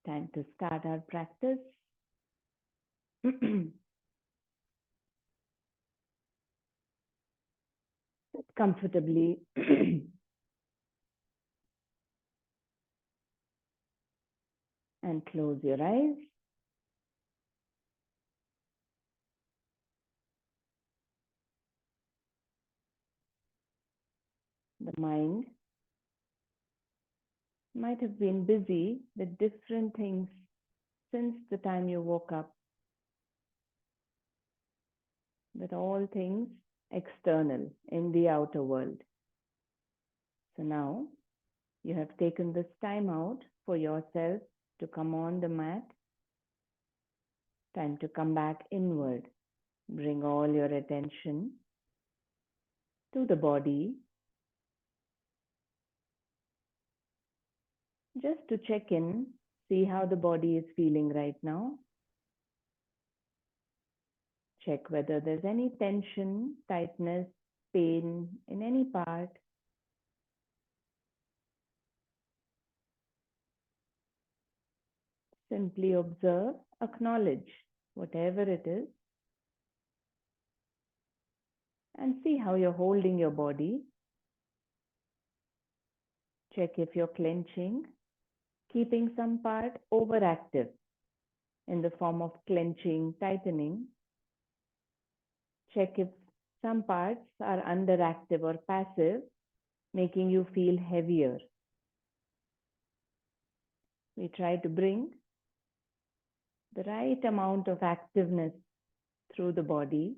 Time to start our practice. Sit comfortably and close your eyes. The mind might have been busy with different things since the time you woke up, with all things external in the outer world. So now you have taken this time out for yourself to come on the mat. Time to come back inward. Bring all your attention to the body, just to check in, see how the body is feeling right now. Check whether there's any tension, tightness, pain in any part. Simply observe, acknowledge whatever it is, and see how you're holding your body. Check if you're clenching, keeping some part overactive in the form of clenching, tightening. Check if some parts are underactive or passive, making you feel heavier. We try to bring the right amount of activeness through the body.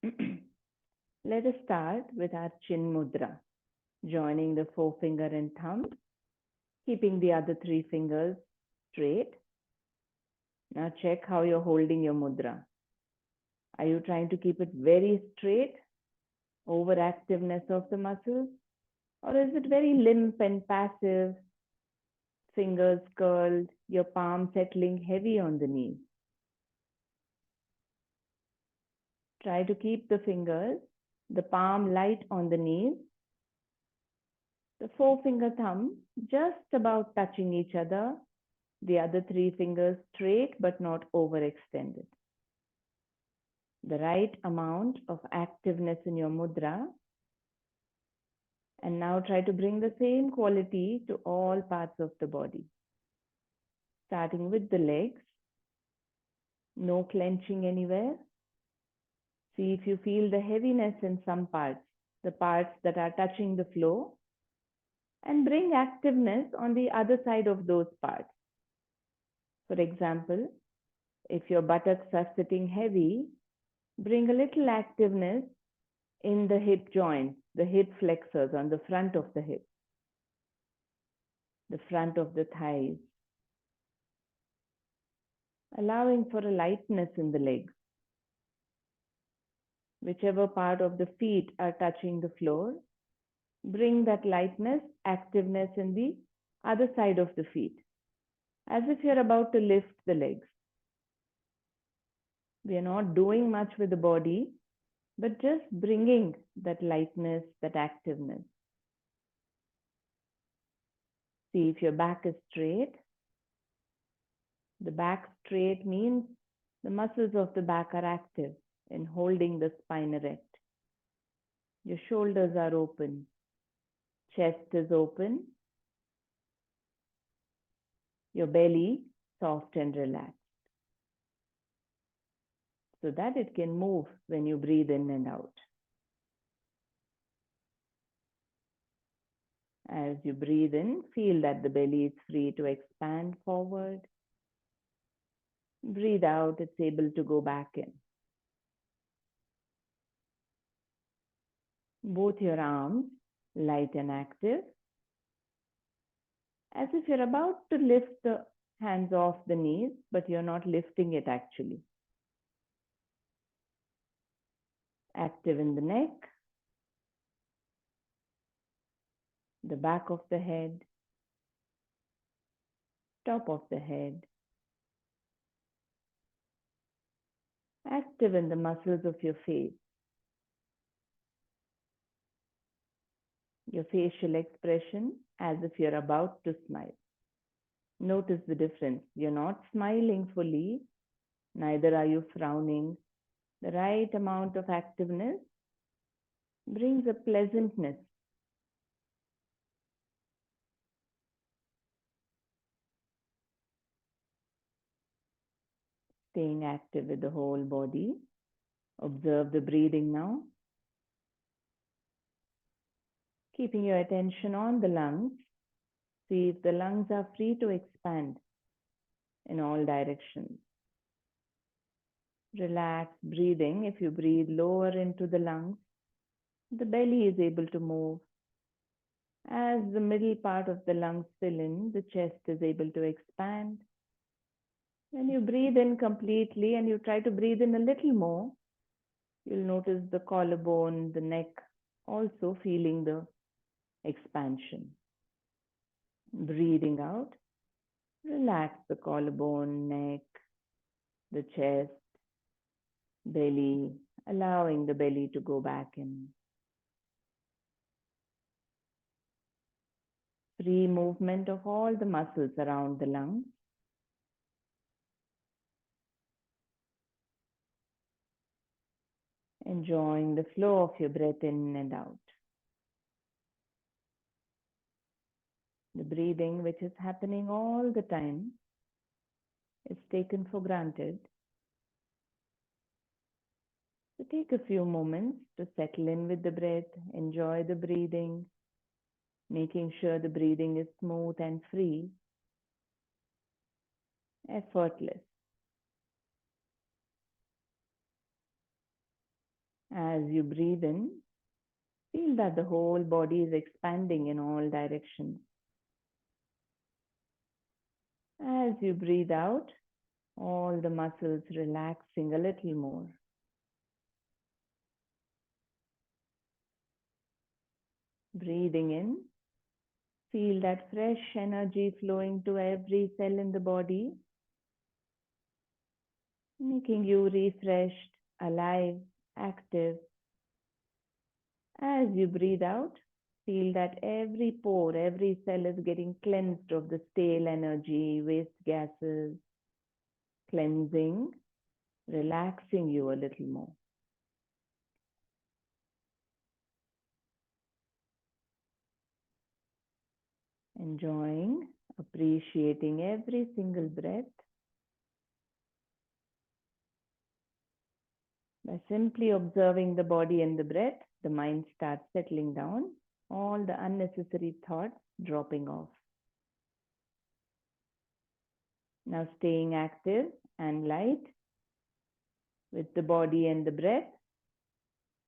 Let us start with our chin mudra, joining the forefinger and thumb, keeping the other 3 fingers straight. Now check how you're holding your mudra. Are you trying to keep it very straight, overactiveness of the muscles? Or is it very limp and passive, fingers curled, your palm settling heavy on the knees? Try to keep the fingers, the palm light on the knees, the forefinger thumb just about touching each other, the other 3 fingers straight but not overextended. The right amount of activeness in your mudra. And now try to bring the same quality to all parts of the body. Starting with the legs. No clenching anywhere. See if you feel the heaviness in some parts, the parts that are touching the floor. And bring activeness on the other side of those parts. For example, if your buttocks are sitting heavy, bring a little activeness in the hip joints, the hip flexors on the front of the hip, the front of the thighs, allowing for a lightness in the legs. Whichever part of the feet are touching the floor, bring that lightness, activeness in the other side of the feet, as if you're about to lift the legs. We are not doing much with the body, but just bringing that lightness, that activeness. See if your back is straight. The back straight means the muscles of the back are active in holding the spine erect. Your shoulders are open. Chest is open. Your belly soft and relaxed, so that it can move when you breathe in and out. As you breathe in, feel that the belly is free to expand forward. Breathe out, it's able to go back in. Both your arms light and active, as if you're about to lift the hands off the knees, but you're not lifting it actually. Active in the neck, the back of the head, top of the head. Active in the muscles of your face. Your facial expression as if you're about to smile. Notice the difference. You're not smiling fully, neither are you frowning. The right amount of activeness brings a pleasantness. Staying active with the whole body. Observe the breathing now. Keeping your attention on the lungs. See if the lungs are free to expand in all directions. Relax breathing. If you breathe lower into the lungs, the belly is able to move. As the middle part of the lungs fill in, the chest is able to expand. When you breathe in completely and you try to breathe in a little more, you'll notice the collarbone, the neck also feeling the expansion. Breathing out, relax the collarbone, neck, the chest, belly, allowing the belly to go back in. Free movement of all the muscles around the lungs. Enjoying the flow of your breath in and out. The breathing, which is happening all the time, is taken for granted. So take a few moments to settle in with the breath, enjoy the breathing, making sure the breathing is smooth and free, effortless. As you breathe in, feel that the whole body is expanding in all directions. As you breathe out, all the muscles relaxing a little more. Breathing in, feel that fresh energy flowing to every cell in the body, making you refreshed, alive, active. As you breathe out, feel that every pore, every cell is getting cleansed of the stale energy, waste gases, cleansing, relaxing you a little more. Enjoying, appreciating every single breath. By simply observing the body and the breath, the mind starts settling down, all the unnecessary thoughts dropping off. Now staying active and light with the body and the breath,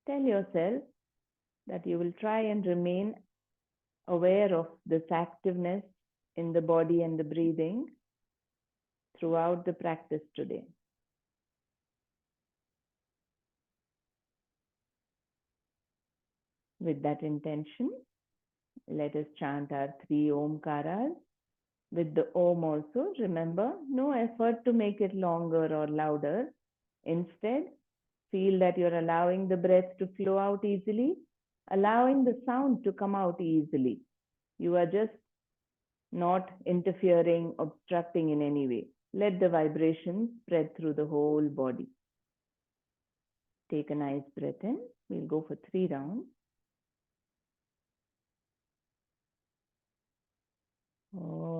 tell yourself that you will try and remain aware of this activeness in the body and the breathing throughout the practice today. With that intention, let us chant our 3 Omkaras. With the Om also, remember, no effort to make it longer or louder. Instead, feel that you're allowing the breath to flow out easily, allowing the sound to come out easily. You are just not interfering, obstructing in any way. Let the vibrations spread through the whole body. Take a nice breath in. We'll go for 3 rounds. Om.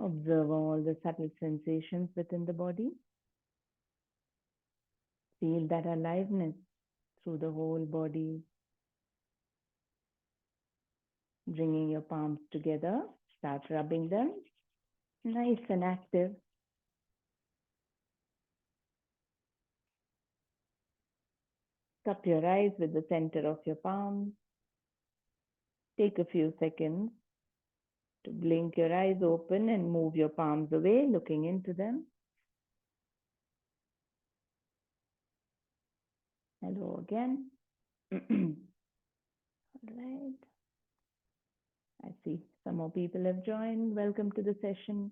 Observe all the subtle sensations within the body. Feel that aliveness through the whole body. Bringing your palms together, start rubbing them. Nice and active. Cup your eyes with the center of your palm. Take a few seconds to blink your eyes open and move your palms away, looking into them. Hello again. All right. I see some more people have joined. Welcome to the session.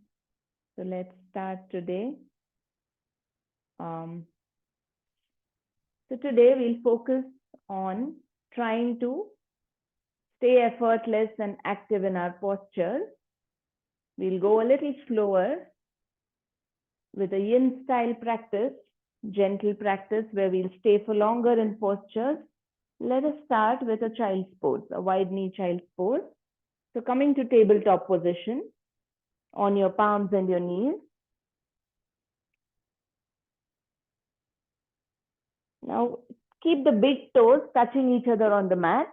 So let's start today. So today we'll focus on trying to stay effortless and active in our posture. We'll go a little slower with a yin style practice, gentle practice where we'll stay for longer in postures. Let us start with a child's pose, a wide knee child's pose. So coming to tabletop position on your palms and your knees. Now keep the big toes touching each other on the mat.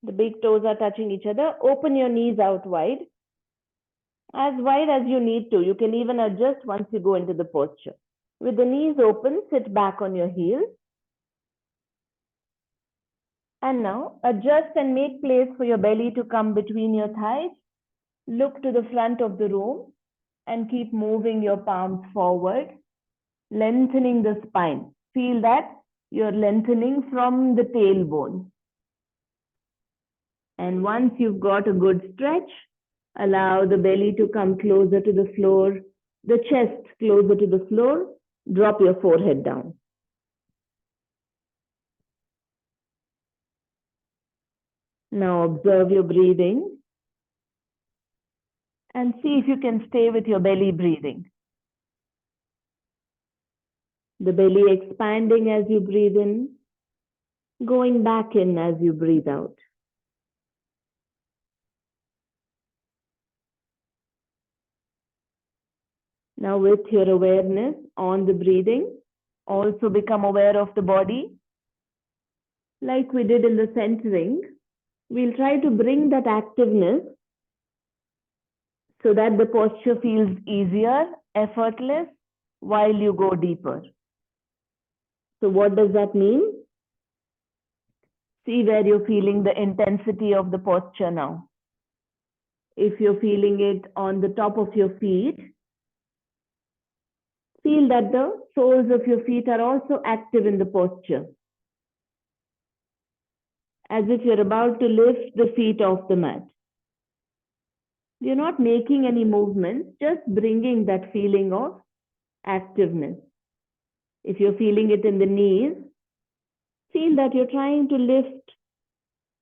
The big toes are touching each other. Open your knees out wide as you need to. You can even adjust once you go into the posture. With the knees open, sit back on your heels. And now adjust and make place for your belly to come between your thighs. Look to the front of the room and keep moving your palms forward, lengthening the spine. Feel that you're lengthening from the tailbone. And once you've got a good stretch, allow the belly to come closer to the floor, the chest closer to the floor. Drop your forehead down. Now observe your breathing and see if you can stay with your belly breathing. The belly expanding as you breathe in, going back in as you breathe out. Now with your awareness on the breathing, also become aware of the body. Like we did in the centering, we'll try to bring that activeness so that the posture feels easier, effortless, while you go deeper. So what does that mean? See where you're feeling the intensity of the posture now. If you're feeling it on the top of your feet, feel that the soles of your feet are also active in the posture. As if you're about to lift the feet off the mat. You're not making any movements, just bringing that feeling of activeness. If you're feeling it in the knees, feel that you're trying to lift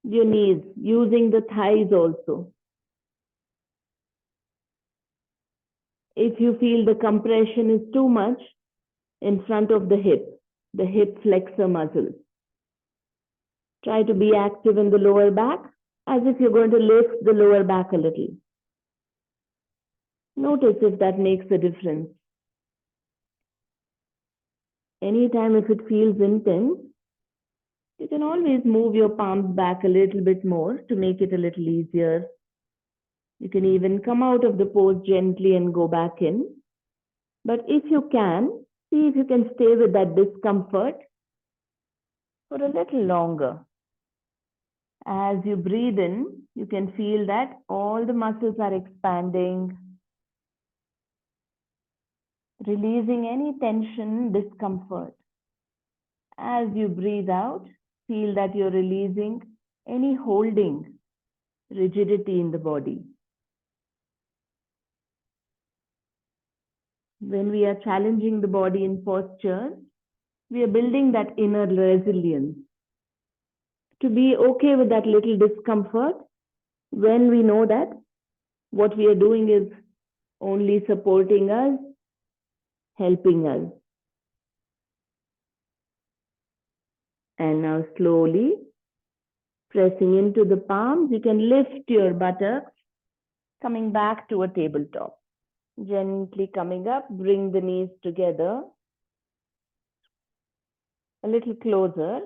your knees using the thighs also. If you feel the compression is too much in front of the hip flexor muscles, try to be active in the lower back as if you're going to lift the lower back a little. Notice if that makes a difference. Anytime if it feels intense, you can always move your palms back a little bit more to make it a little easier. You can even come out of the pose gently and go back in. But if you can, see if you can stay with that discomfort for a little longer. As you breathe in, you can feel that all the muscles are expanding, releasing any tension, discomfort. As you breathe out, feel that you're releasing any holding, rigidity in the body. When we are challenging the body in posture, we are building that inner resilience. To be okay with that little discomfort when we know that what we are doing is only supporting us, helping us. And now slowly pressing into the palms, you can lift your buttocks Coming back to a tabletop. Gently coming up, bring the knees together, a little closer,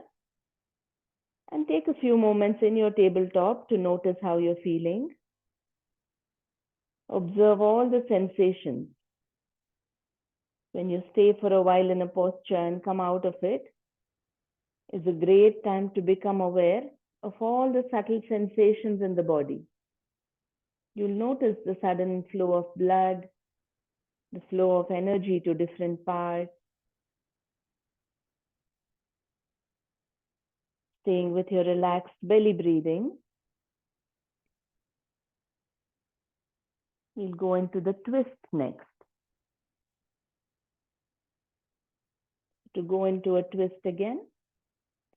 and take a few moments in your tabletop to notice how you're feeling. Observe all the sensations. When you stay for a while in a posture and come out of it, is a great time to become aware of all the subtle sensations in the body. You'll notice the sudden flow of blood, the flow of energy to different parts. Staying with your relaxed belly breathing, we'll go into the twist next. To go into a twist again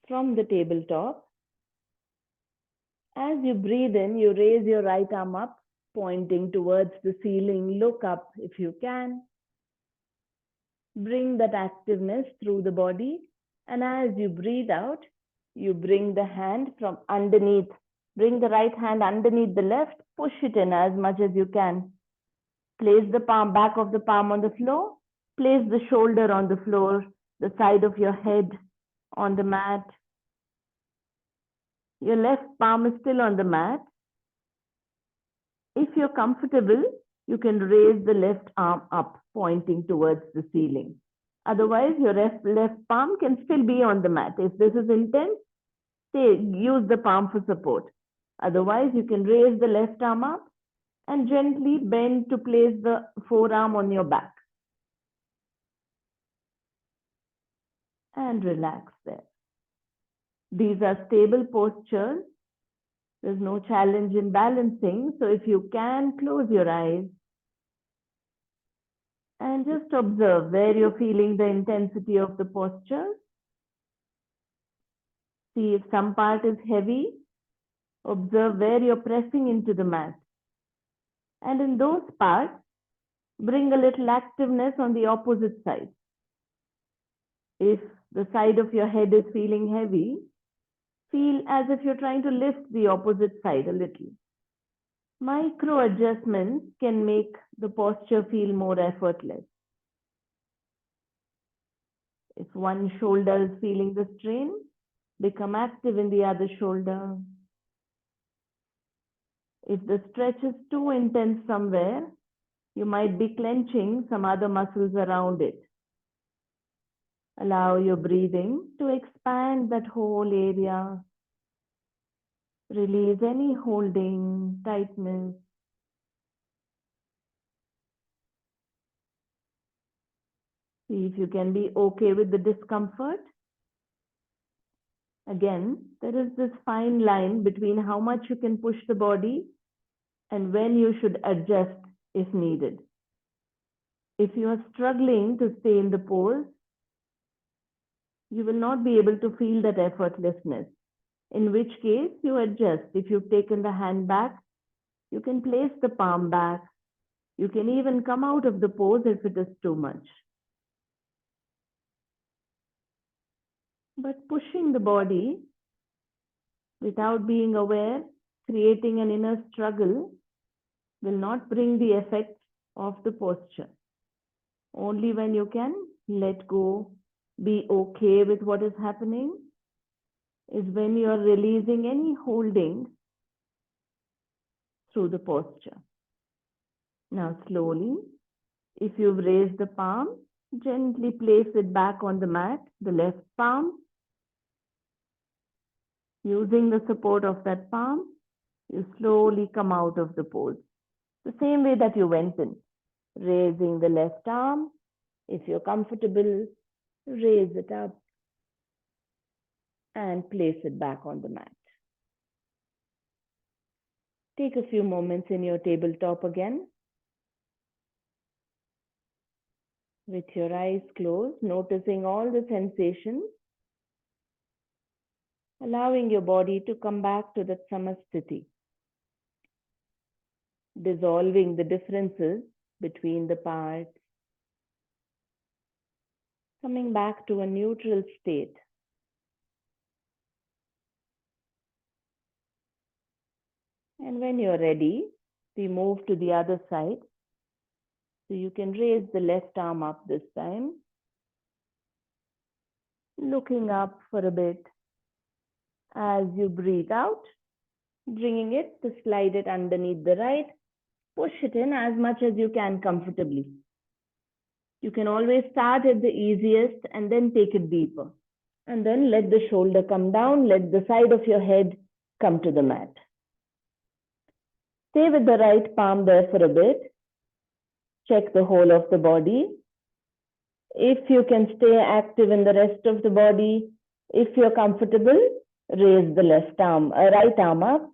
from the tabletop. As you breathe in, you raise your right arm up, pointing towards the ceiling. Look up if you can. Bring that activeness through the body. And as you breathe out, you bring the hand from underneath. Bring the right hand underneath the left. Push it in as much as you can. Place the palm, back of the palm on the floor. Place the shoulder on the floor, the side of your head on the mat. Your left palm is still on the mat. If you're comfortable, you can raise the left arm up, pointing towards the ceiling. Otherwise, your left palm can still be on the mat. If this is intense, use the palm for support. Otherwise, you can raise the left arm up and gently bend to place the forearm on your back. And relax there. These are stable postures. There's no challenge in balancing. So if you can, close your eyes and just observe where you're feeling the intensity of the posture. See if some part is heavy. Observe where you're pressing into the mat. And in those parts, bring a little activeness on the opposite side. If the side of your head is feeling heavy, feel as if you're trying to lift the opposite side a little. Micro adjustments can make the posture feel more effortless. If one shoulder is feeling the strain, become active in the other shoulder. If the stretch is too intense somewhere, you might be clenching some other muscles around it. Allow your breathing to expand that whole area. Release any holding, tightness. See if you can be okay with the discomfort. Again, there is this fine line between how much you can push the body and when you should adjust if needed. If you are struggling to stay in the pose, you will not be able to feel that effortlessness. In which case, you adjust. If you've taken the hand back, you can place the palm back. You can even come out of the pose if it is too much. But pushing the body without being aware, creating an inner struggle, will not bring the effect of the posture. Only when you can let go, be okay with what is happening, is when you are releasing any holding through the posture. Now slowly, if you've raised the palm, gently place it back on the mat, the left palm. Using the support of that palm, you slowly come out of the pose. The same way that you went in. Raising the left arm. If you're comfortable, raise it up and place it back on the mat. Take a few moments in your tabletop again. With your eyes closed, noticing all the sensations, allowing your body to come back to that samasthiti, dissolving the differences between the parts, coming back to a neutral state. And when you're ready, We move to the other side. So you can raise the left arm up this time, looking up for a bit. As you breathe out, bringing it to slide it underneath the right, push it in as much as you can comfortably. You can always start at the easiest and then take it deeper. And then let the shoulder come down, let the side of your head come to the mat. Stay with the right palm there for a bit. Check the whole of the body. If you can stay active in the rest of the body, if you're comfortable, raise the right arm up.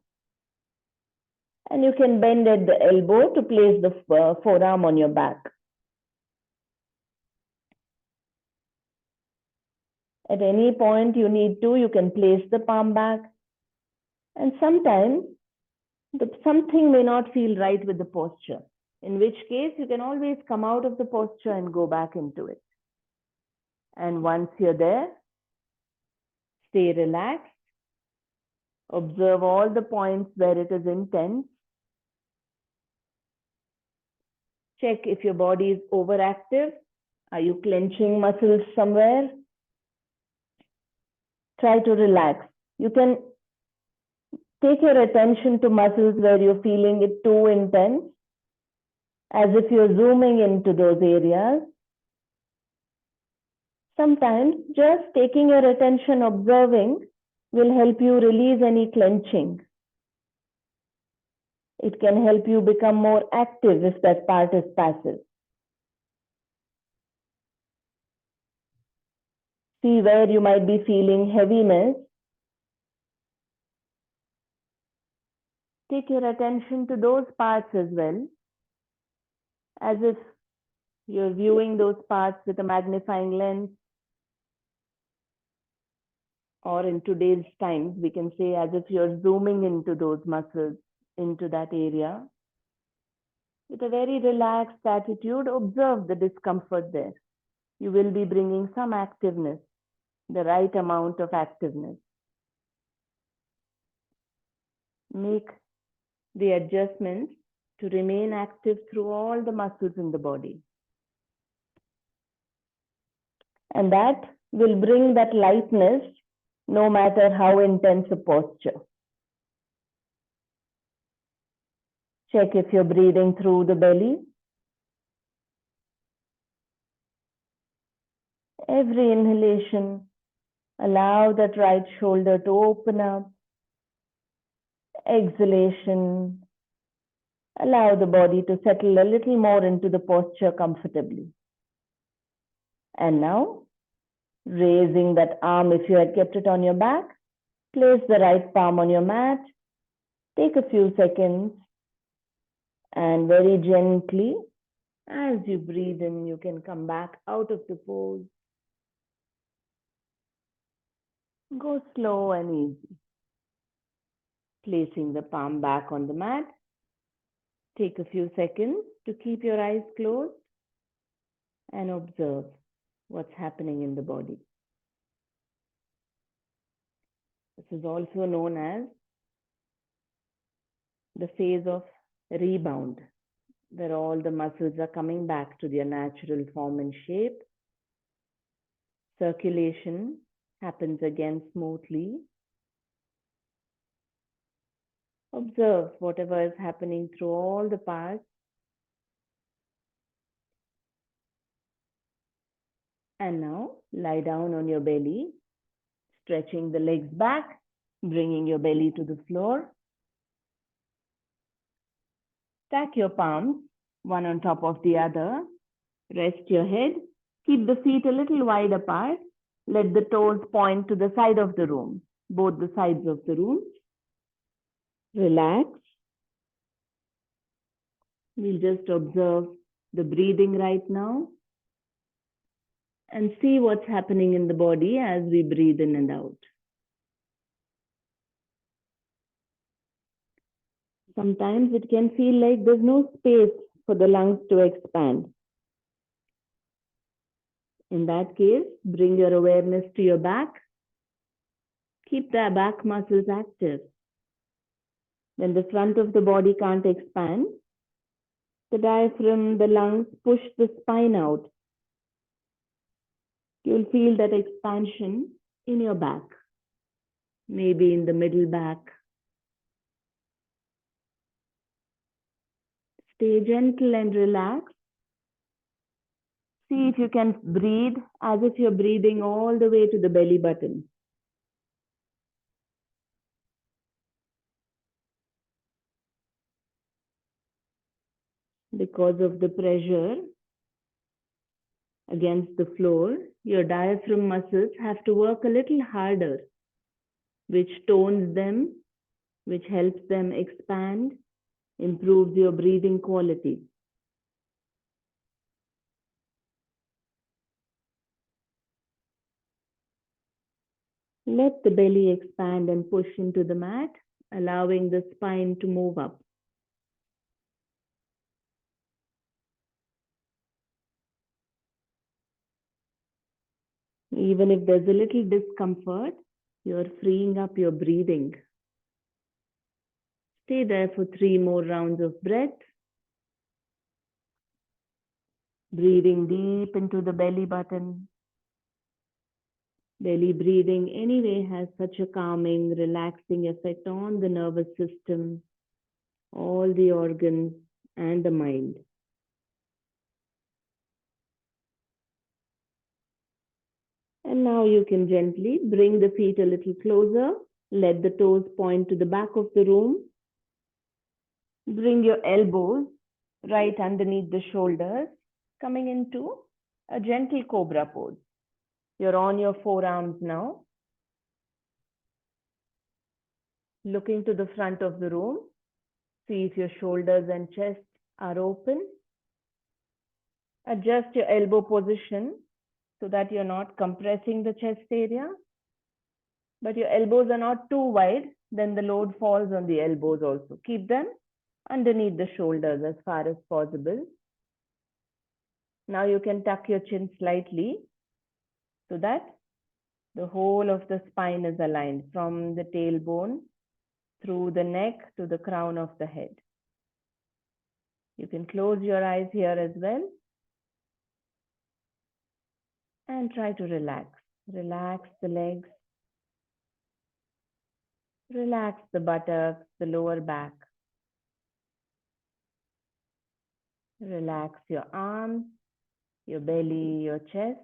And you can bend at the elbow to place the forearm on your back. At any point you need to, you can place the palm back. And sometimes something may not feel right with the posture, in which case you can always come out of the posture and go back into it. And once you're there, stay relaxed. Observe all the points where it is intense. Check if your body is overactive. Are you clenching muscles somewhere? Try to relax. You can take your attention to muscles where you're feeling it too intense, as if you're zooming into those areas. Sometimes just taking your attention, observing, will help you release any clenching. It can help you become more active if that part is passive. See where you might be feeling heaviness. Take your attention to those parts as well, as if you're viewing those parts with a magnifying lens. Or in today's times, we can say as if you're zooming into those muscles, into that area. With a very relaxed attitude, observe the discomfort there. You will be bringing some activeness, the right amount of activeness. Make the adjustments to remain active through all the muscles in the body. And that will bring that lightness no matter how intense a posture. Check if you're breathing through the belly. Every inhalation, allow that right shoulder to open up. Exhalation, allow the body to settle a little more into the posture comfortably. And now, raising that arm, if you had kept it on your back, place the right palm on your mat. Take a few seconds and very gently, as you breathe in, you can come back out of the pose. Go slow and easy. Placing the palm back on the mat. Take a few seconds to keep your eyes closed and observe what's happening in the body. This is also known as the phase of rebound, where all the muscles are coming back to their natural form and shape. Circulation happens again smoothly. Observe whatever is happening through all the parts. And now lie down on your belly, stretching the legs back, bringing your belly to the floor. Stack your palms, one on top of the other. Rest your head. Keep the feet a little wide apart. Let the toes point to the side of the room, both the sides of the room. Relax. We'll just observe the breathing right now and see what's happening in the body as we breathe in and out. Sometimes it can feel like there's no space for the lungs to expand. In that case, bring your awareness to your back. Keep the back muscles active. When the front of the body can't expand, the diaphragm, the lungs push the spine out. You'll feel that expansion in your back, maybe in the middle back. Stay gentle and relaxed. See if you can breathe as if you're breathing all the way to the belly button. Because of the pressure against the floor, your diaphragm muscles have to work a little harder, which tones them, which helps them expand, improves your breathing quality. Let the belly expand and push into the mat, allowing the spine to move up. Even if there's a little discomfort, you're freeing up your breathing. Stay there for 3 more rounds of breath. Breathing deep into the belly button. Belly breathing anyway has such a calming, relaxing effect on the nervous system, all the organs, and the mind. And now you can gently bring the feet a little closer. Let the toes point to the back of the room. Bring your elbows right underneath the shoulders, coming into a gentle cobra pose. You're on your forearms now. Looking to the front of the room. See if your shoulders and chest are open. Adjust your elbow position so that you're not compressing the chest area. But your elbows are not too wide, then the load falls on the elbows also. Keep them underneath the shoulders as far as possible. Now you can tuck your chin slightly so that the whole of the spine is aligned from the tailbone through the neck to the crown of the head. You can close your eyes here as well and try to relax. Relax the legs. Relax the buttocks, the lower back. Relax your arms, your belly, your chest.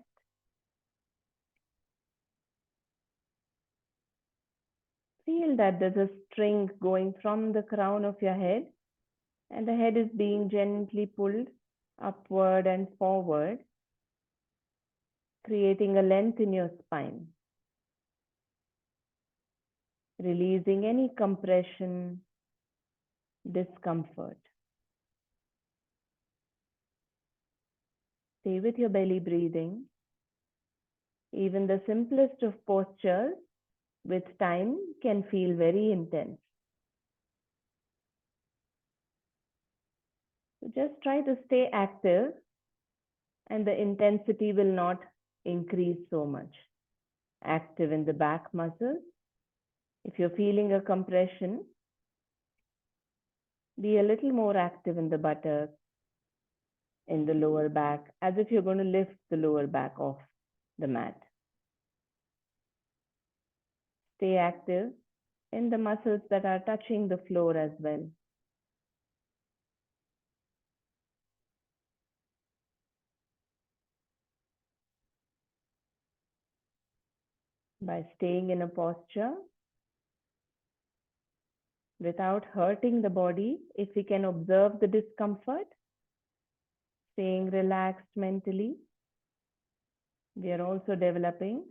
Feel that there's a string going from the crown of your head and the head is being gently pulled upward and forward, creating a length in your spine. Releasing any compression, discomfort. Stay with your belly breathing. Even the simplest of postures with time can feel very intense. So just try to stay active and the intensity will not increase so much. Active in the back muscles. If you're feeling a compression, be a little more active in the buttocks, in the lower back, as if you're going to lift the lower back off the mat. Stay active in the muscles that are touching the floor as well. By staying in a posture without hurting the body, if we can observe the discomfort, staying relaxed mentally, we are also developing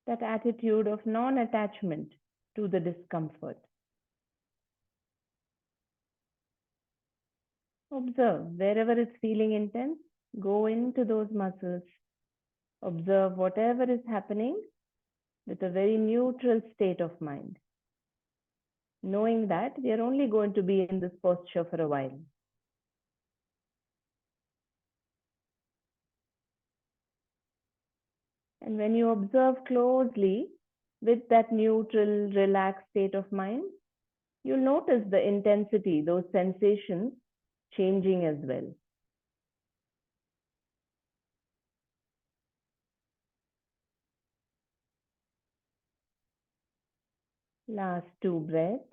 that attitude of non-attachment to the discomfort. Observe wherever it's feeling intense, go into those muscles. Observe whatever is happening with a very neutral state of mind, knowing that we are only going to be in this posture for a while. And when you observe closely with that neutral, relaxed state of mind, You'll notice the intensity, those sensations changing as well. Last two breaths.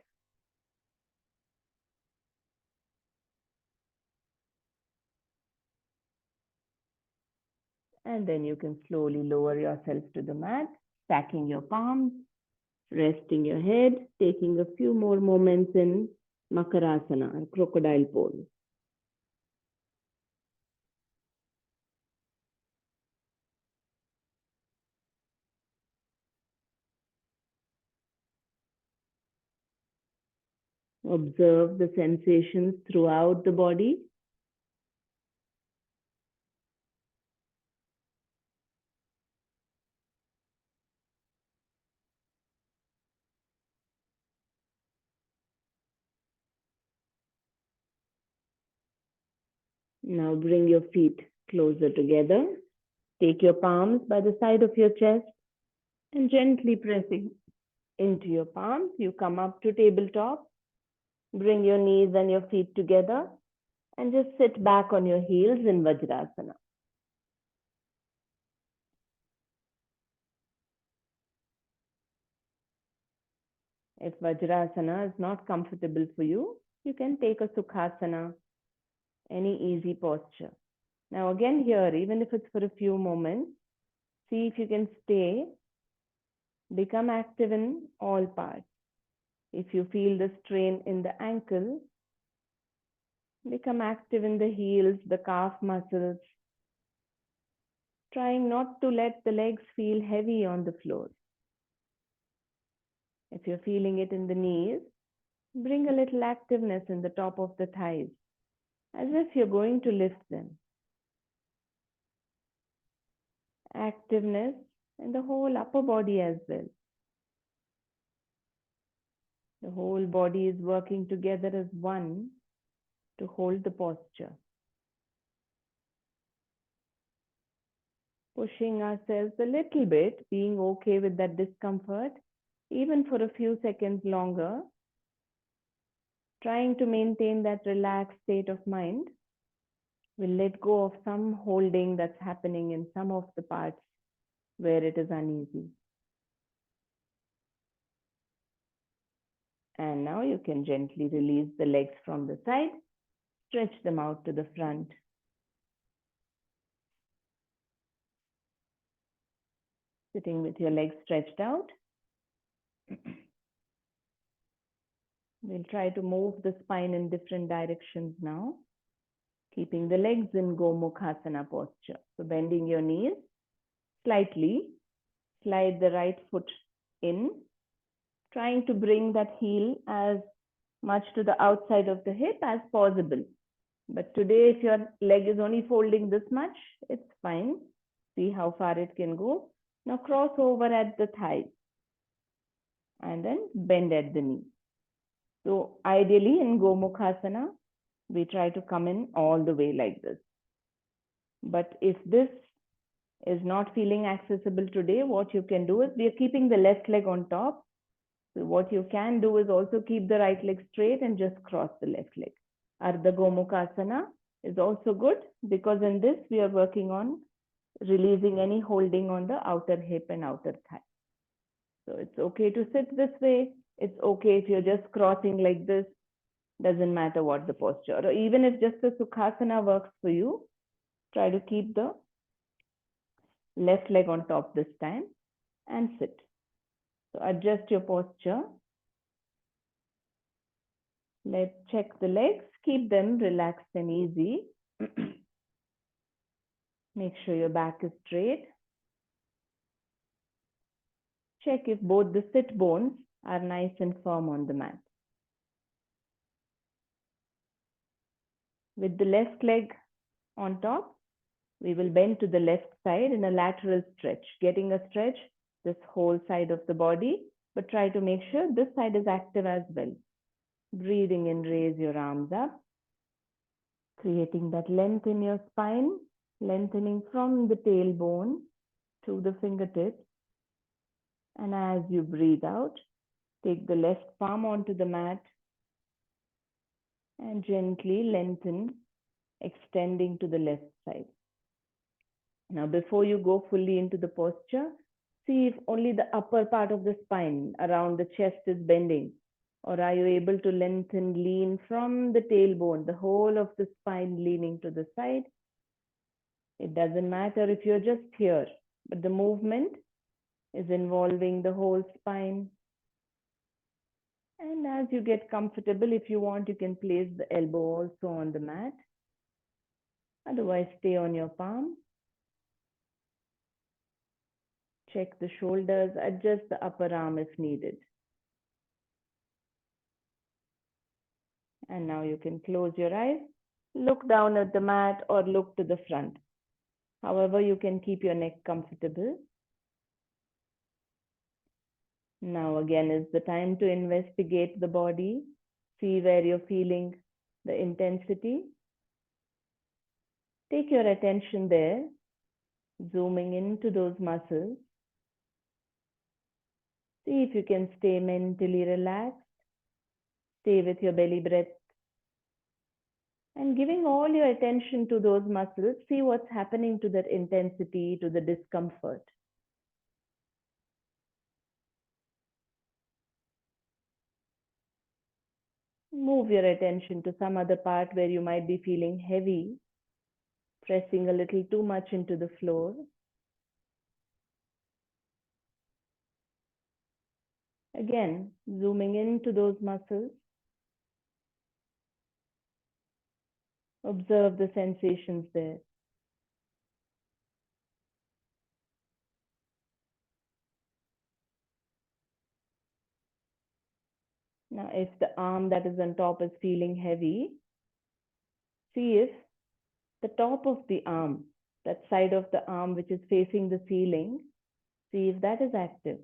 And then you can slowly lower yourself to the mat, stacking your palms, resting your head, taking a few more moments in Makarasana, or crocodile pose. Observe the sensations throughout the body. Now bring your feet closer together. Take your palms by the side of your chest and gently pressing into your palms, you come up to tabletop. Bring your knees and your feet together and just sit back on your heels in Vajrasana. If Vajrasana is not comfortable for you, you can take a Sukhasana, any easy posture. Now again here, even if it's for a few moments, see if you can stay, become active in all parts. If you feel the strain in the ankle, become active in the heels, the calf muscles, trying not to let the legs feel heavy on the floor. If you're feeling it in the knees, bring a little activeness in the top of the thighs, as if you're going to lift them. Activeness in the whole upper body as well. The whole body is working together as one to hold the posture. Pushing ourselves a little bit, being okay with that discomfort, even for a few seconds longer, trying to maintain that relaxed state of mind. We'll let go of some holding that's happening in some of the parts where it is uneasy. And now you can gently release the legs from the side, stretch them out to the front. Sitting with your legs stretched out. We'll try to move the spine in different directions now, keeping the legs in Gomukhasana posture. So bending your knees slightly, slide the right foot in, trying to bring that heel as much to the outside of the hip as possible. But today, if your leg is only folding this much, it's fine. See how far it can go. Now cross over at the thigh and then bend at the knee. So ideally in Gomukhasana, we try to come in all the way like this. But if this is not feeling accessible today, what you can do is we are keeping the left leg on top. So what you can do is also keep the right leg straight and just cross the left leg. Ardha Gomukhasana is also good because in this we are working on releasing any holding on the outer hip and outer thigh. So it's okay to sit this way. It's okay if you're just crossing like this. Doesn't matter what the posture. Or even if just the Sukhasana works for you, try to keep the left leg on top this time and sit. So adjust your posture. Let's check the legs. Keep them relaxed and easy. Make sure your back is straight. Check if both the sit bones are nice and firm on the mat. With the left leg on top, we will bend to the left side in a lateral stretch, getting a stretch this whole side of the body, but try to make sure this side is active as well. Breathing in, raise your arms up, creating that length in your spine, lengthening from the tailbone to the fingertips. And as you breathe out, take the left palm onto the mat, And gently lengthen, extending to the left side. Now, before you go fully into the posture, see if only the upper part of the spine around the chest is bending. Or are you able to lengthen, lean from the tailbone, the whole of the spine leaning to the side? It doesn't matter if you're just here, but the movement is involving the whole spine. And as you get comfortable, if you want, you can place the elbow also on the mat. Otherwise, stay on your palm. Check the shoulders, adjust the upper arm if needed. And now you can close your eyes, look down at the mat or look to the front. However, you can keep your neck comfortable. Now again is the time to investigate the body, see where you're feeling the intensity. Take your attention there, zooming into those muscles. See if you can stay mentally relaxed. Stay with your belly breath. And giving all your attention to those muscles, see what's happening to that intensity, to the discomfort. Move your attention to some other part where you might be feeling heavy, pressing a little too much into the floor. Again, zooming into those muscles. Observe the sensations there. Now, if the arm that is on top is feeling heavy, see if the top of the arm, that side of the arm which is facing the ceiling, see if that is active.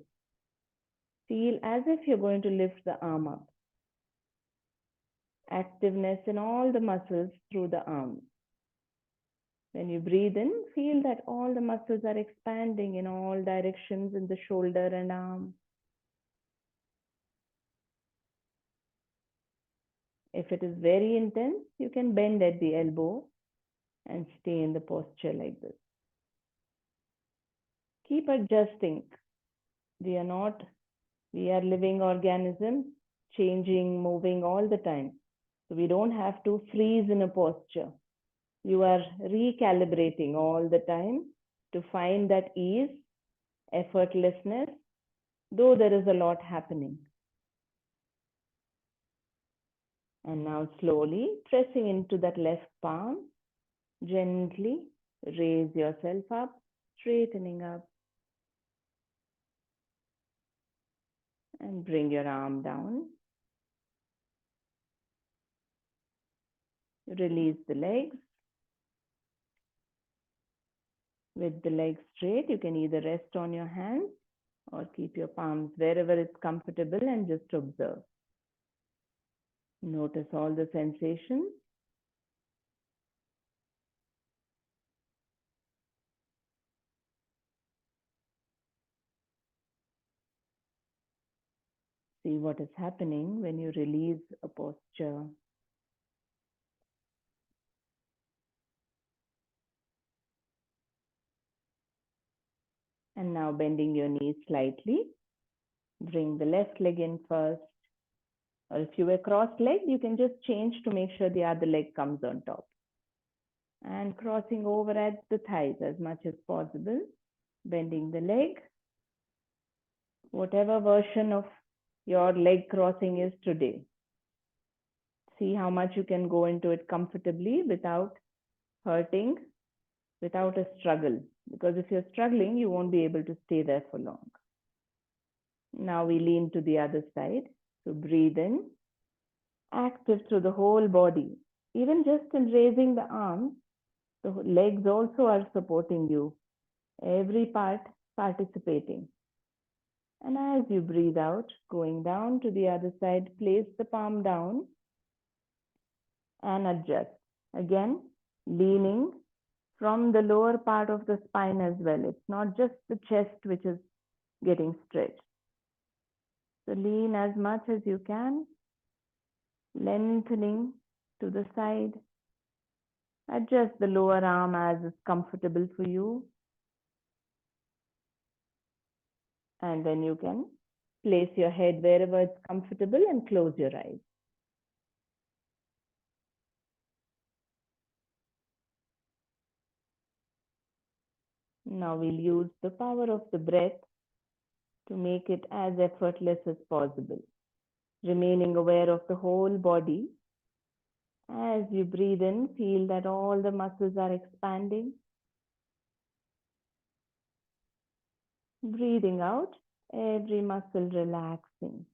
Feel as if you're going to lift the arm up. Activeness in all the muscles through the arm. When you breathe in, feel that all the muscles are expanding in all directions in the shoulder and arm. If it is very intense, you can bend at the elbow and stay in the posture like this. Keep adjusting. We are living organisms, changing, moving all the time. So we don't have to freeze in a posture. You are recalibrating all the time to find that ease, effortlessness, though there is a lot happening. And now slowly pressing into that left palm, gently raise yourself up, straightening up. And bring your arm down. Release the legs. With the legs straight, you can either rest on your hands or keep your palms wherever it's comfortable and just observe. Notice all the sensations. See what is happening when you release a posture. And now bending your knees slightly. Bring the left leg in first. Or if you were cross-legged, you can just change to make sure the other leg comes on top. And crossing over at the thighs as much as possible. Bending the leg. Whatever version of your leg crossing is today. See how much you can go into it comfortably without hurting, without a struggle. Because if you're struggling, you won't be able to stay there for long. Now we lean to the other side. So breathe in, active through the whole body. Even just in raising the arms, the legs also are supporting you. Every part participating. And as you breathe out, going down to the other side, place the palm down and adjust. Again, leaning from the lower part of the spine as well. It's not just the chest which is getting stretched. So lean as much as you can, lengthening to the side. Adjust the lower arm as is comfortable for you. And then you can place your head wherever it's comfortable and close your eyes. Now we'll use the power of the breath to make it as effortless as possible, remaining aware of the whole body. As you breathe in, feel that all the muscles are expanding. Breathing out, every muscle relaxing.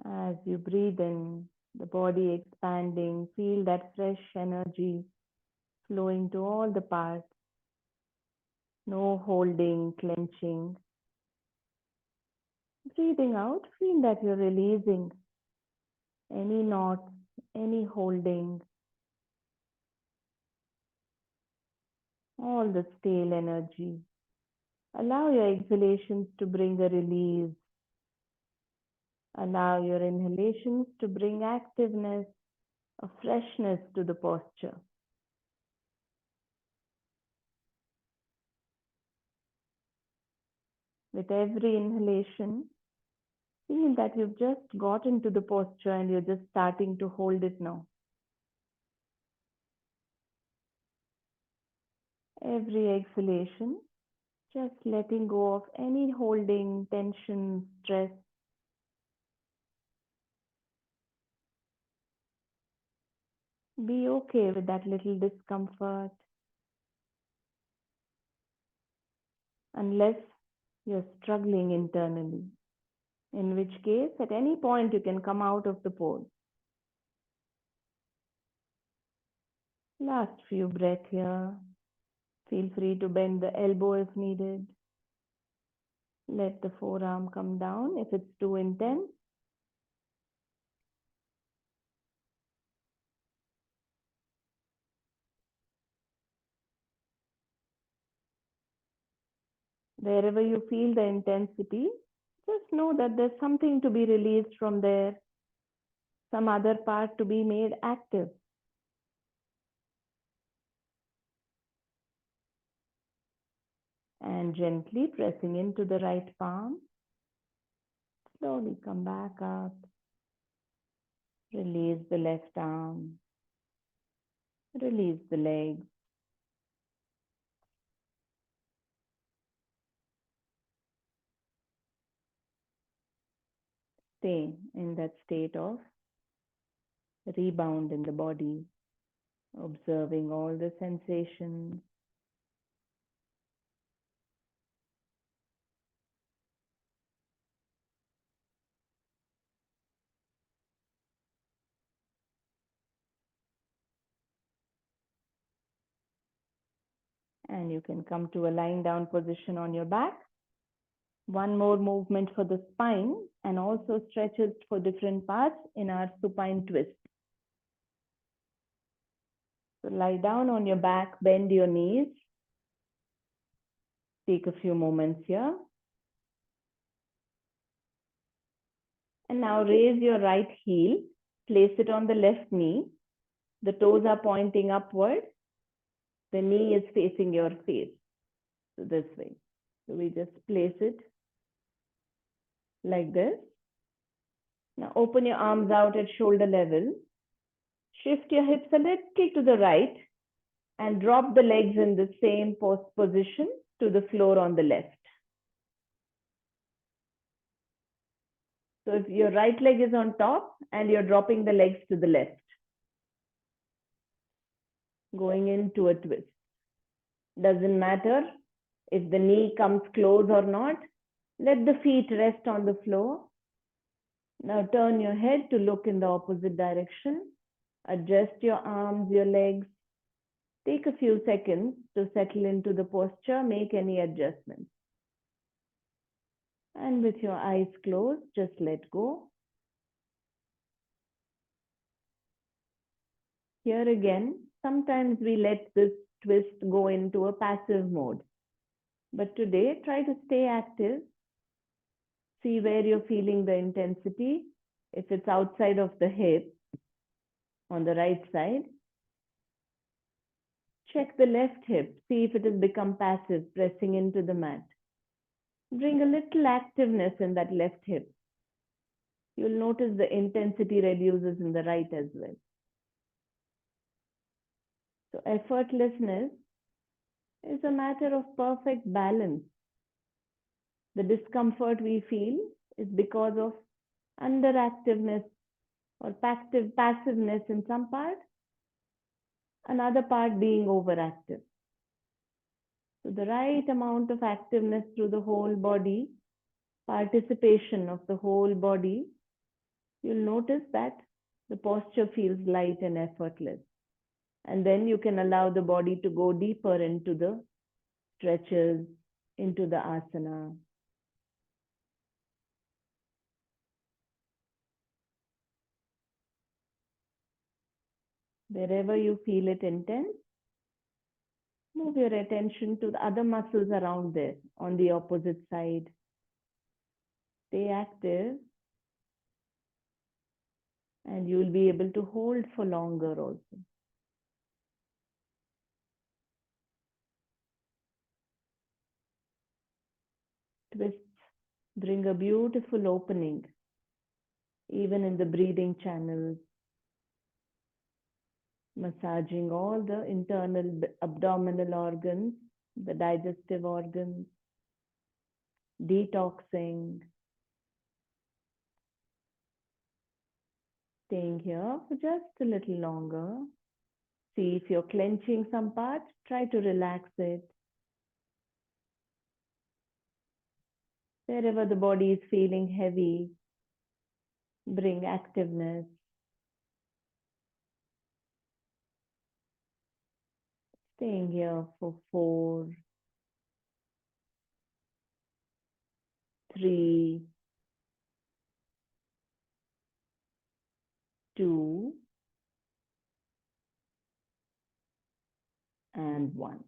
As you breathe in, the body expanding, feel that fresh energy flowing to all the parts. No holding, clenching. Breathing out, feel that you're releasing any knots, any holding, all the stale energy. Allow your exhalations to bring a release. Allow your inhalations to bring activeness, a freshness to the posture. With every inhalation, feel that you've just got into the posture and you're just starting to hold it now. Every exhalation, just letting go of any holding, tension, stress. Be okay with that little discomfort. Unless you're struggling internally, in which case at any point you can come out of the pose. Last few breaths here. Feel free to bend the elbow if needed. Let the forearm come down if it's too intense. Wherever you feel the intensity, just know that there's something to be released from there, some other part to be made active. And gently pressing into the right palm, slowly come back up. Release the left arm. Release the legs. Stay in that state of rebound in the body, observing all the sensations. And you can come to a lying down position on your back. One more movement for the spine and also stretches for different parts in our supine twist. So lie down on your back, bend your knees. Take a few moments here. And now raise your right heel, place it on the left knee. The toes are pointing upward. The knee is facing your face. So this way. So we just place it like this. Now open your arms out at shoulder level. Shift your hips a little to the right and drop the legs in the same position to the floor on the left. So if your right leg is on top and you're dropping the legs to the left, going into a twist. Doesn't matter if the knee comes close or not. Let the feet rest on the floor. Now turn your head to look in the opposite direction. Adjust your arms, your legs. Take a few seconds to settle into the posture. Make any adjustments. And with your eyes closed, just let go. Here again, sometimes we let this twist go into a passive mode. But today, try to stay active. See where you're feeling the intensity. If it's outside of the hip on the right side, check the left hip. See if it has become passive, pressing into the mat. Bring a little activeness in that left hip. You'll notice the intensity reduces in the right as well. So effortlessness is a matter of perfect balance. The discomfort we feel is because of underactiveness or passiveness in some part, another part being overactive. So the right amount of activeness through the whole body, participation of the whole body, you'll notice that the posture feels light and effortless. And then you can allow the body to go deeper into the stretches, into the asana. Wherever you feel it intense, move your attention to the other muscles around there on the opposite side. Stay active and you will be able to hold for longer also. Twists bring a beautiful opening, even in the breathing channels, massaging all the internal abdominal organs, the digestive organs, detoxing. Staying here for just a little longer. See if you're clenching some part, try to relax it. Wherever the body is feeling heavy, bring activeness. Staying here for 4, 3, 2, and 1.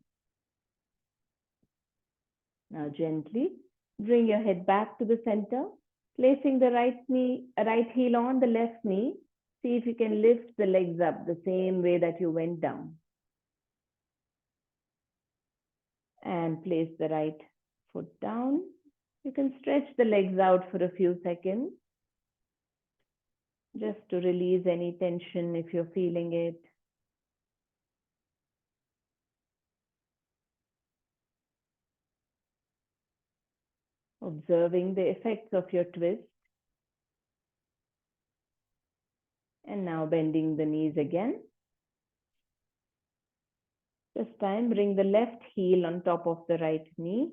Now gently bring your head back to the center, placing the right heel on the left knee. See if you can lift the legs up the same way that you went down. And place the right foot down. You can stretch the legs out for a few seconds, just to release any tension if you're feeling it. Observing the effects of your twist. And now bending the knees again. This time, bring the left heel on top of the right knee.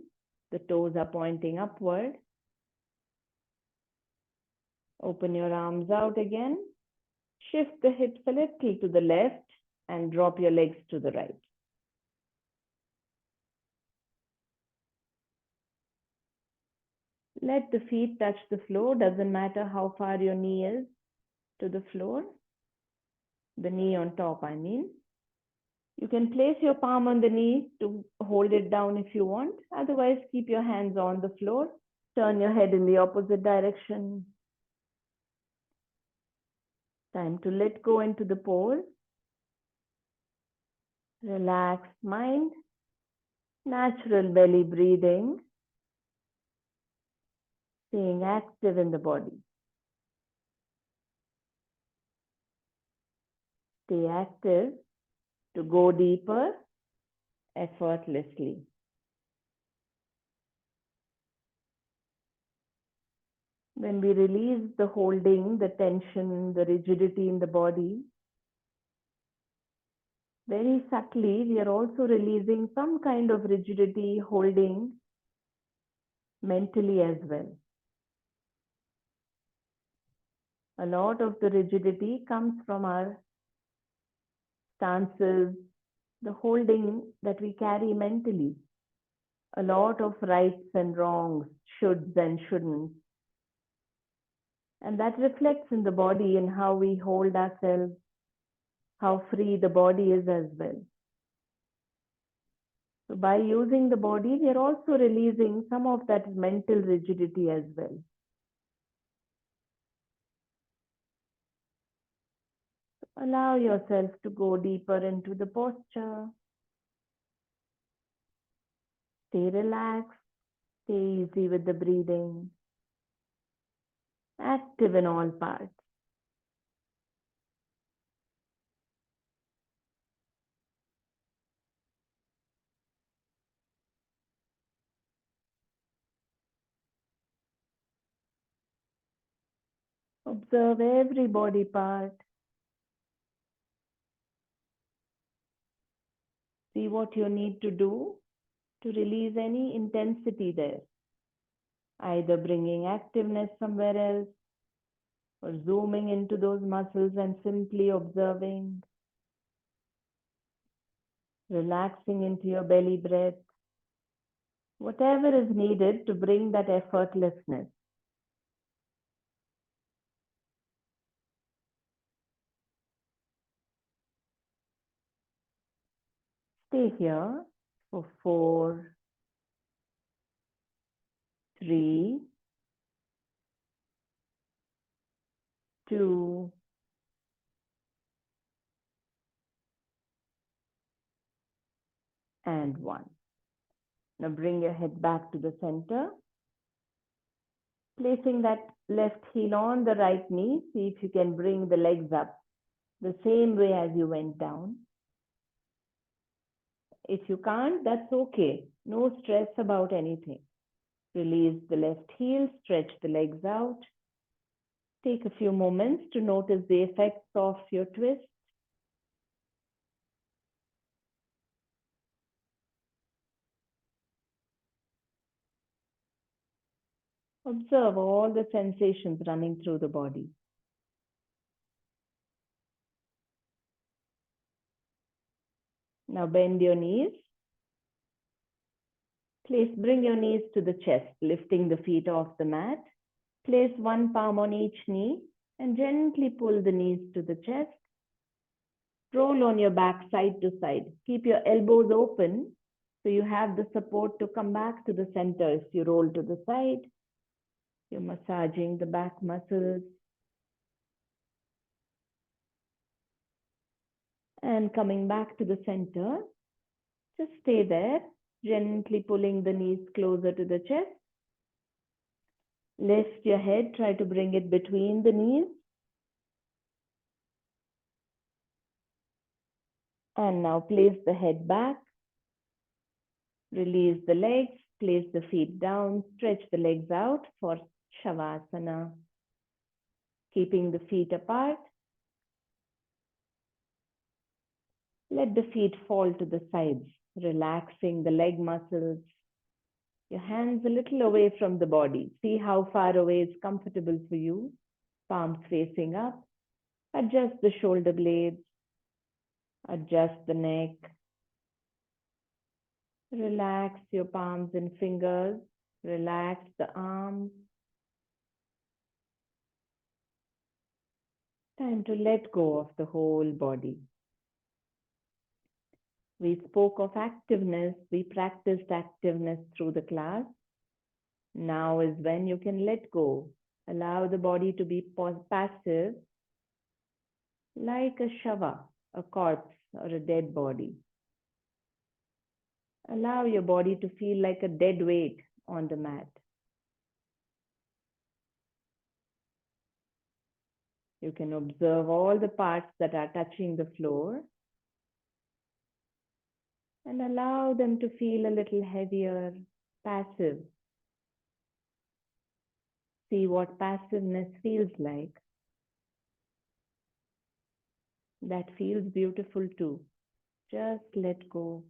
The toes are pointing upward. Open your arms out again. Shift the hips a little to the left and drop your legs to the right. Let the feet touch the floor. Doesn't matter how far your knee is to the floor. The knee on top, I mean. You can place your palm on the knee to hold it down if you want. Otherwise, keep your hands on the floor. Turn your head in the opposite direction. Time to let go into the pose. Relaxed mind. Natural belly breathing. Staying active in the body. Stay active to go deeper effortlessly. When we release the holding, the tension, the rigidity in the body, very subtly, we are also releasing some kind of rigidity, holding mentally as well. A lot of the rigidity comes from our stances, the holding that we carry mentally. A lot of rights and wrongs, shoulds and shouldn't. And that reflects in the body and how we hold ourselves, how free the body is as well. So by using the body, we are also releasing some of that mental rigidity as well. Allow yourself to go deeper into the posture. Stay relaxed, stay easy with the breathing, active in all parts. Observe every body part. See what you need to do to release any intensity there. Either bringing activeness somewhere else or zooming into those muscles and simply observing, relaxing into your belly breath. Whatever is needed to bring that effortlessness. Stay here for 4, 3, 2, and 1. Now bring your head back to the center. Placing that left heel on the right knee, see if you can bring the legs up the same way as you went down. If you can't, that's okay. No stress about anything. Release the left heel, stretch the legs out. Take a few moments to notice the effects of your twist. Observe all the sensations running through the body. Now bend your knees. Bring your knees to the chest, lifting the feet off the mat. Place one palm on each knee and gently pull the knees to the chest. Roll on your back side to side. Keep your elbows open so you have the support to come back to the center. If you roll to the side, you're massaging the back muscles. And coming back to the center, just stay there, gently pulling the knees closer to the chest. Lift your head, try to bring it between the knees. And now place the head back. Release the legs, place the feet down, stretch the legs out for Shavasana. Keeping the feet apart. Let the feet fall to the sides, relaxing the leg muscles. Your hands a little away from the body. See how far away is comfortable for you. Palms facing up. Adjust the shoulder blades. Adjust the neck. Relax your palms and fingers. Relax the arms. Time to let go of the whole body. We spoke of activeness. We practiced activeness through the class. Now is when you can let go. Allow the body to be passive, like a shava, a corpse or a dead body. Allow your body to feel like a dead weight on the mat. You can observe all the parts that are touching the floor and allow them to feel a little heavier, passive. See what passiveness feels like. That feels beautiful too. Just let go.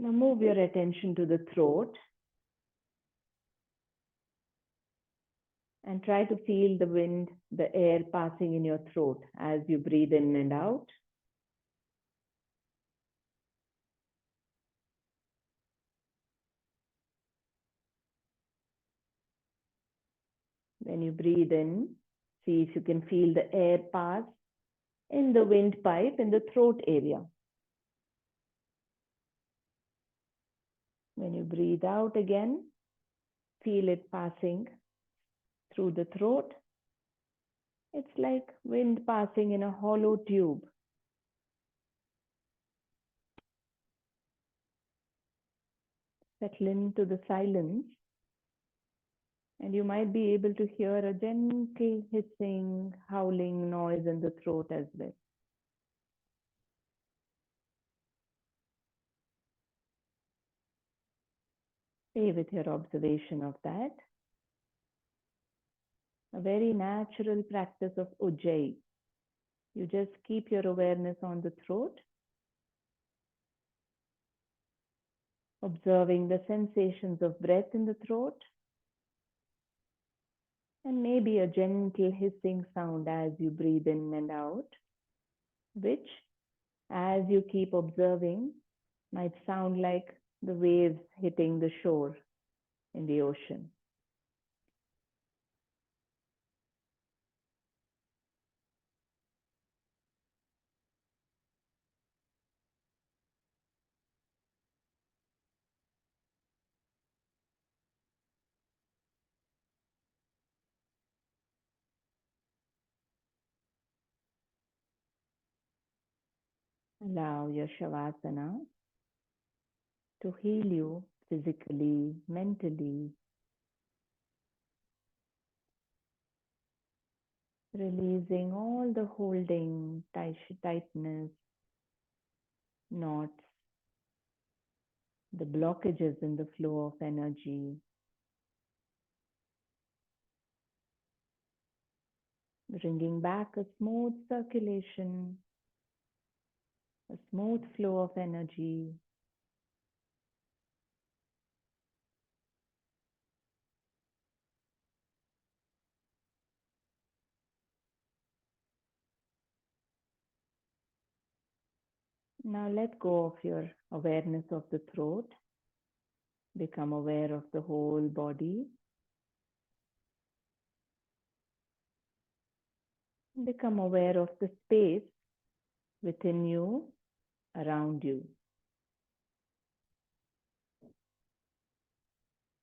Now move your attention to the throat and try to feel the wind, the air passing in your throat as you breathe in and out. When you breathe in, see if you can feel the air pass in the windpipe in the throat area. When you breathe out again, feel it passing through the throat. It's like wind passing in a hollow tube. Settle into the silence, and you might be able to hear a gentle hissing, howling noise in the throat as well. Stay with your observation of that. A very natural practice of ujjayi. You just keep your awareness on the throat, observing the sensations of breath in the throat, and maybe a gentle hissing sound as you breathe in and out, which, as you keep observing, might sound like the waves hitting the shore in the ocean. Allow your Shavasana to heal you physically, mentally, releasing all the holding, tightness, knots, the blockages in the flow of energy, bringing back a smooth circulation, a smooth flow of energy. Now let go of your awareness of the throat. Become aware of the whole body. Become aware of the space within you, around you.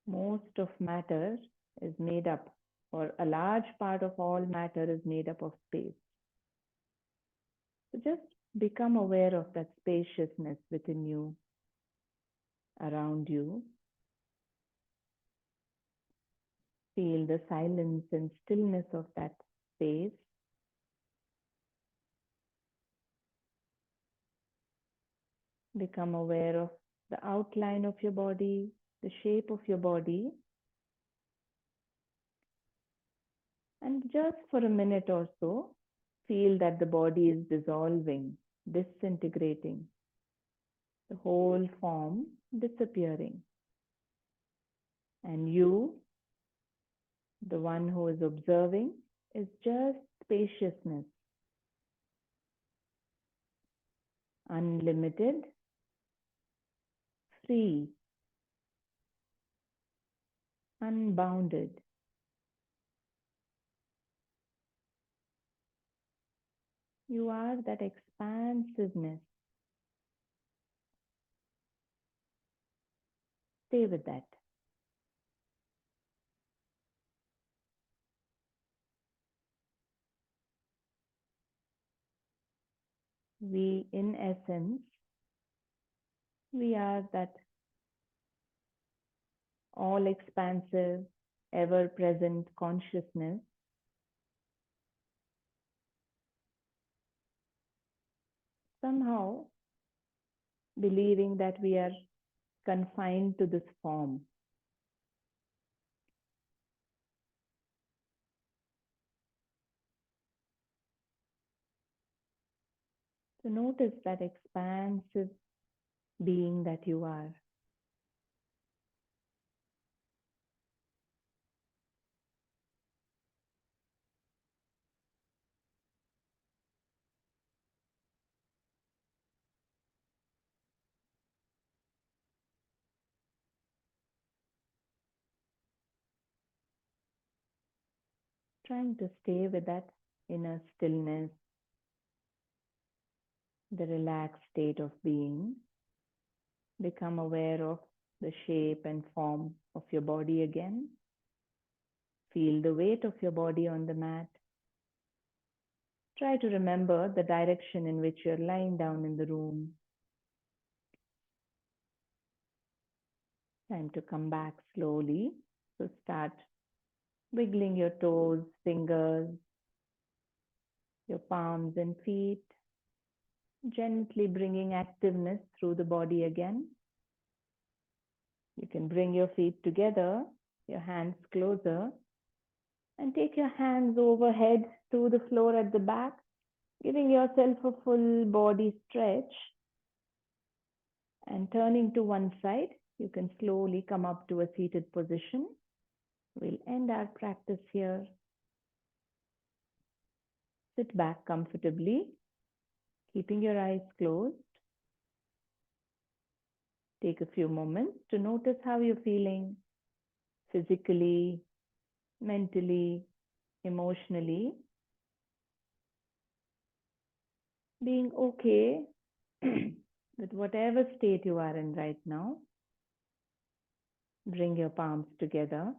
Most of matter is made up, or a large part of all matter is made up of space. So just become aware of that spaciousness within you, around you. Feel the silence and stillness of that space. Become aware of the outline of your body, the shape of your body. And just for a minute or so, feel that the body is dissolving, disintegrating, the whole form disappearing. And you, the one who is observing, is just spaciousness, unlimited, free, unbounded. You are that expansiveness. Stay with that. We, in essence, we are that all expansive, ever present consciousness, somehow believing that we are confined to this form. So notice that expansive being that you are. trying to stay with that inner stillness, the relaxed state of being. Become aware of the shape and form of your body again. Feel the weight of your body on the mat. Try to remember the direction in which you're lying down in the room. Time to come back slowly. So start wiggling your toes, fingers, your palms and feet. Gently bringing activeness through the body again. You can bring your feet together, your hands closer, and take your hands overhead to the floor at the back, giving yourself a full body stretch. And turning to one side, you can slowly come up to a seated position. We'll end our practice here. Sit back comfortably, keeping your eyes closed. Take a few moments to notice how you're feeling physically, mentally, emotionally. Being okay with whatever state you are in right now. Bring your palms together.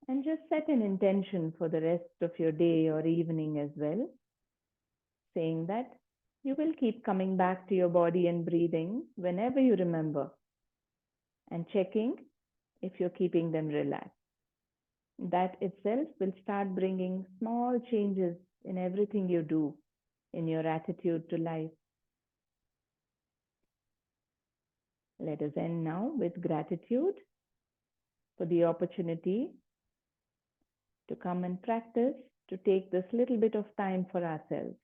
And just set an intention for the rest of your day or evening as well, saying that you will keep coming back to your body and breathing whenever you remember, and checking if you're keeping them relaxed. That itself will start bringing small changes in everything you do, in your attitude to life. Let us end now with gratitude for the opportunity to come and practice, to take this little bit of time for ourselves.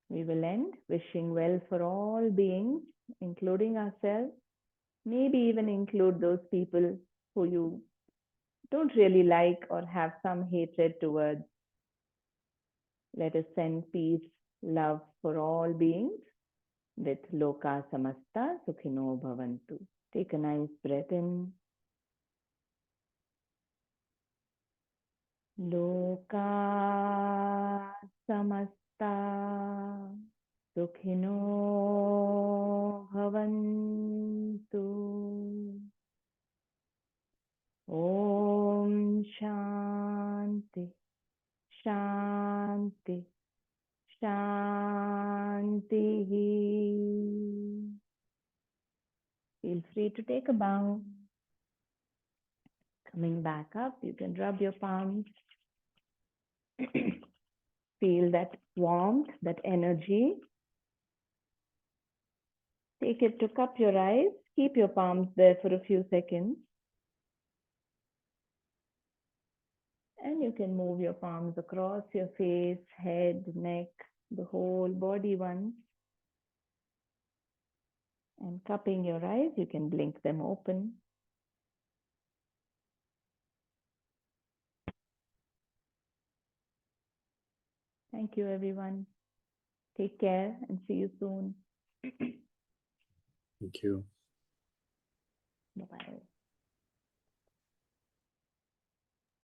We will end wishing well for all beings, including ourselves, maybe even include those people who you don't really like or have some hatred towards. Let us send peace, love for all beings with Loka Samasta Sukhino Bhavantu. Take a nice breath in. Loka Samasta Sukhino Bhavantu. Om Shanti, Shanti, Shanti. Feel free to take a bow. Coming back up, you can rub your palms. Feel that warmth, that energy. Take it to cup your eyes. Keep your palms there for a few seconds. And you can move your palms across your face, head, neck, the whole body once. And cupping your eyes, you can blink them open. Thank you, everyone. Take care and see you soon. Thank you. Bye-bye.